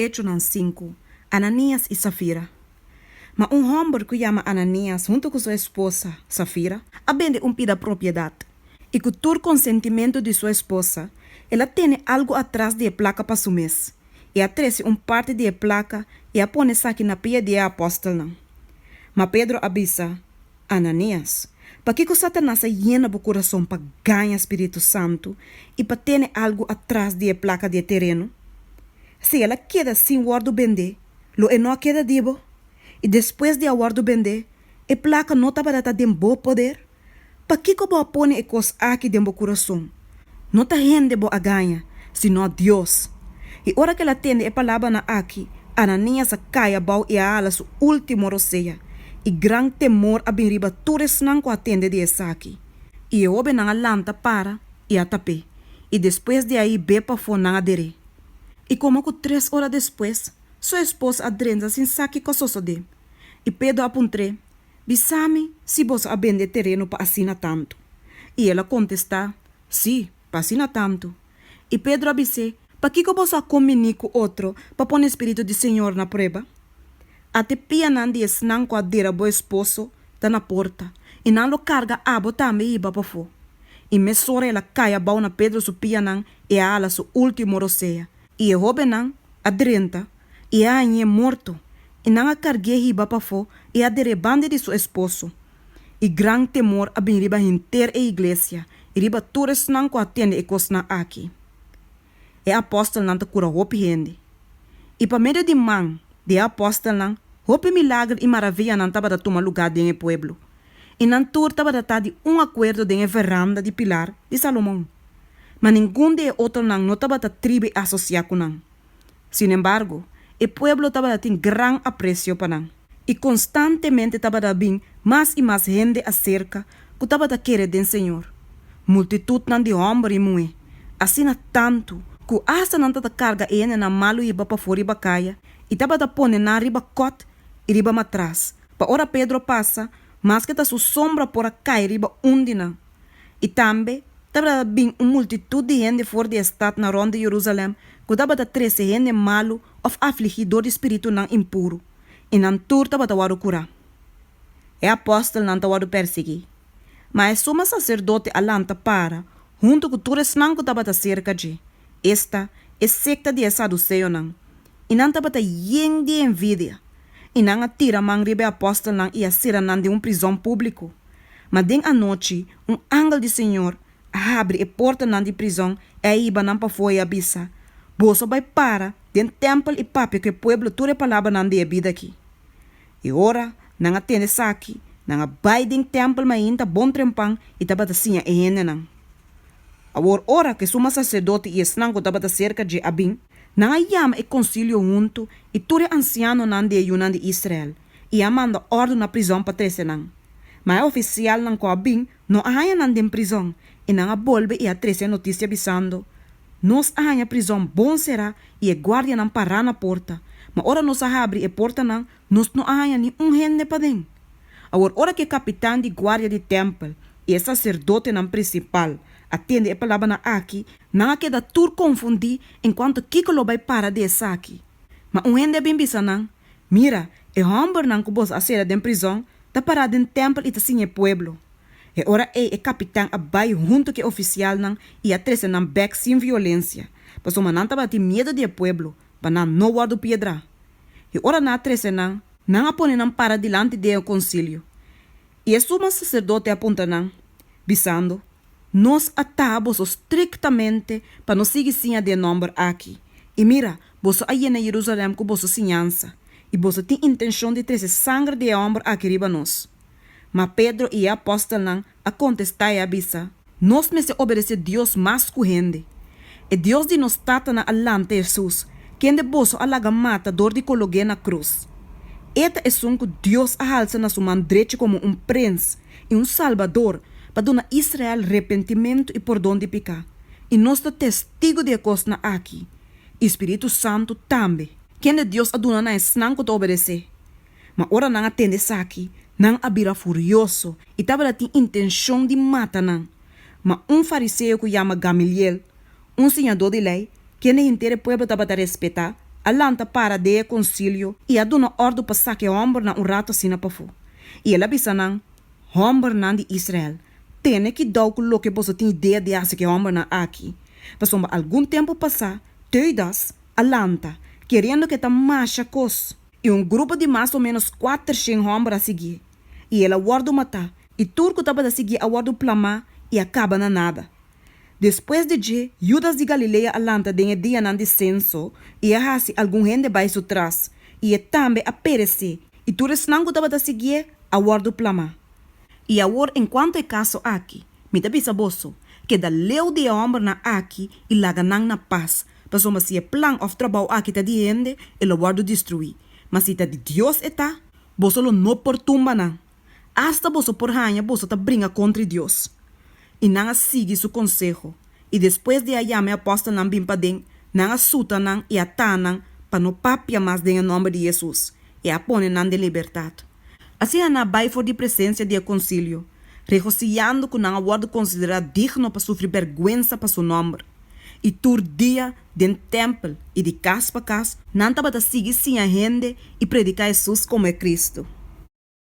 Hecho 5, Ananias y Safira. Mas homem que chama Ananias, junto com sua esposa, Safira, vende pida propriedade. E com todo consentimento de sua esposa, ela tem algo atrás de placa para su mês. E atrece parte de placa e a põe aqui na pia de apóstolo. Mas Pedro avisa, Ananias, para que Satanás llena o coração para ganhar Espírito Santo e para ter algo atrás de placa de terreno? Se ela queda sem guardo vender, lo não queda dibo. E depois de guardo vender, a placa não está para ter bom poder. Para que você põe a coisa aqui dentro do coração? Não está gente boa a ganhar, senão Deus. E hora que ela tem a palavra na aqui, Ananias cai a bau e a ala su último roceia. E grande temor a riba todos não atende de essa aqui. E eu obe na lanta para e a tapé. E depois de aí bepa for na adere. E como que 3 horas depois, sua esposa adrenza sin saque cososo de. E Pedro apuntre, bisame se você vende terreno para assinar tanto. E ela contesta, sim, para assinar tanto. E Pedro abise, para que você comunica outro para pôr o Espírito do Senhor na prova? Até pianan de esnan com a dera bo esposo, tá na porta. E não lo carga abo também iba para fora. E me sora ela cai a bau na Pedro su pianan e a ala su último roceia. E o jovenan adrenta e a é morto. E não a cargue riba para fora e a derebande de su esposo. E grande temor a bem riba inteira a igreja. E riba todos não atende e cosna aqui. E apóstolo não te cura hopi gente. E para meio de man de apóstolo não, hopi milagre e maravilha não estava a tomar lugar dentro do pueblo. E não tur estava a estar de acordo dentro da veranda de Pilar de Salomão. Mas nenhum de outro não estava a tribo associar com não. Sin embargo, o pueblo estava a ter grande apreço para não. E constantemente estava a vir mais e mais gente acerca que estava a querer do Senhor. Multitud não de homem e mulher. Assim tanto que asa não está a carga ene na malo e para fora e bacaia. E estava a pôr na riba cot e riba matraz. Para ora Pedro passa, mas que está sua sombra por a cair riba undina. E também estava a vir multitud de gente fora de estado na ronda de Jerusalém que estava a trazer gente malo ou afligidor de espírito não impuro. E não tur estava a curar. E apóstolo não estava a perseguir. Mas suma sacerdote alanta para, junto com todos não que estava a cerca de. Esta é secta de saduceu não. E não estava a yen de envidia. E não atira man ribe apóstolo não e a sira não de prisão público. Mas den a noite, ángel do Senhor abre a porta não de prisão e aí não para foi a bisa. Bolso vai para, den templo e papi que o pueblo toda palavra não de vida aqui. E ora, não atende saki, não vai den templo mas ainda bom trempang e tava assim a ene não. Agora, ora que suma sacerdote e esnango tava cerca de abim, não chama e concílio junto e todo anciano não de Yunan de Israel e manda ordem na prisão para treze não. Mas oficial não com abim não há não de prisão e não volve e a treze notícia avisando. Nós há prisão bom será e a guarda não parar na porta. Mas ora nós abre a porta não, nós não há nem gente para dentro. Agora, ora que capitão de guarda de templo e o sacerdote não principal atende a palavra na aqui, não queda tur confundir enquanto Kiko lo vai para de aqui. Mas gente bem bisa não, mira, o homem não que você acera de prisão, está parado em templo e está sem o pueblo. E ora o capitão abai junto que oficial não e a treze não back sem violência. Mas o não estava de medo do pueblo, para não guarda piedra. E ora na treze não apone não para delante do concílio. E o sumo sacerdote aponta não, bisando, nós atamos estrictamente para não seguir sinha de nome aqui. E mira, você aí na Jerusalém com você sinhança. E você tem intenção de trazer sangue de homem aqui riba nós. Mas Pedro e a apóstolo não a contestar e avisa. Nós me se obedecer Deus mais que gente. E Deus de nos tata na alante Jesus. Quem de você alaga mata dor de coloque na cruz. Eta é som que Deus alça na sua mão direita como príncipe e salvador para dar a Israel arrependimento e perdão de pecado. E nós somos testigo de coisa aqui. Espírito Santo também. Quem de Deus aduna na esnan que te obedecer. Mas ora não atende isso aqui, não abira furioso e estava tem intenção de matar não. Mas fariseu que chama Gamaliel, senhor de lei, que nem inteiro povo estava a respeitar, Alanta para de concílio e a dona ordem para saque homem na rato sina para fu. E ela bisa nang homem na de Israel. Tem que dar o que você tem ideia de asa que homem na aqui. Mas algum tempo passar, todas alanta, querendo que ta marcha cos. E grupo de mais ou menos 400 homens a seguir. E ela guarda matar. E turco estava a seguir a guarda plama e acaba na nada. Depois de dia, Judas de Galileia alanta de dia na descenso e a hasi algum gente vai su trás. E também a perecer. E turis nango estava a seguir a guarda plama. E agora, enquanto é caso aqui, me dá bisa bosso, que da leu de homem na aqui e laga nang na paz. Pasoma se é plan of trabalho aqui tá de gente, ele guarda destruir. Mas se tá de Deus está, bosso lo não por tumba não. Hasta bosso por ranha, bosso tá brinca contra Deus. E não sigue su consejo. E depois de ayame aposta não bim pa den, não suta não e ata não, para não papia mais em nome de Jesus. E apone não de liberdade. Assim ana vai for de presença de concílio, regociando que não aguardo considerar digno para sofrer vergonha para seu nome. E tur dia den templo e de casa para casa, não estava a seguir sem a gente e predicar Jesus como é Cristo.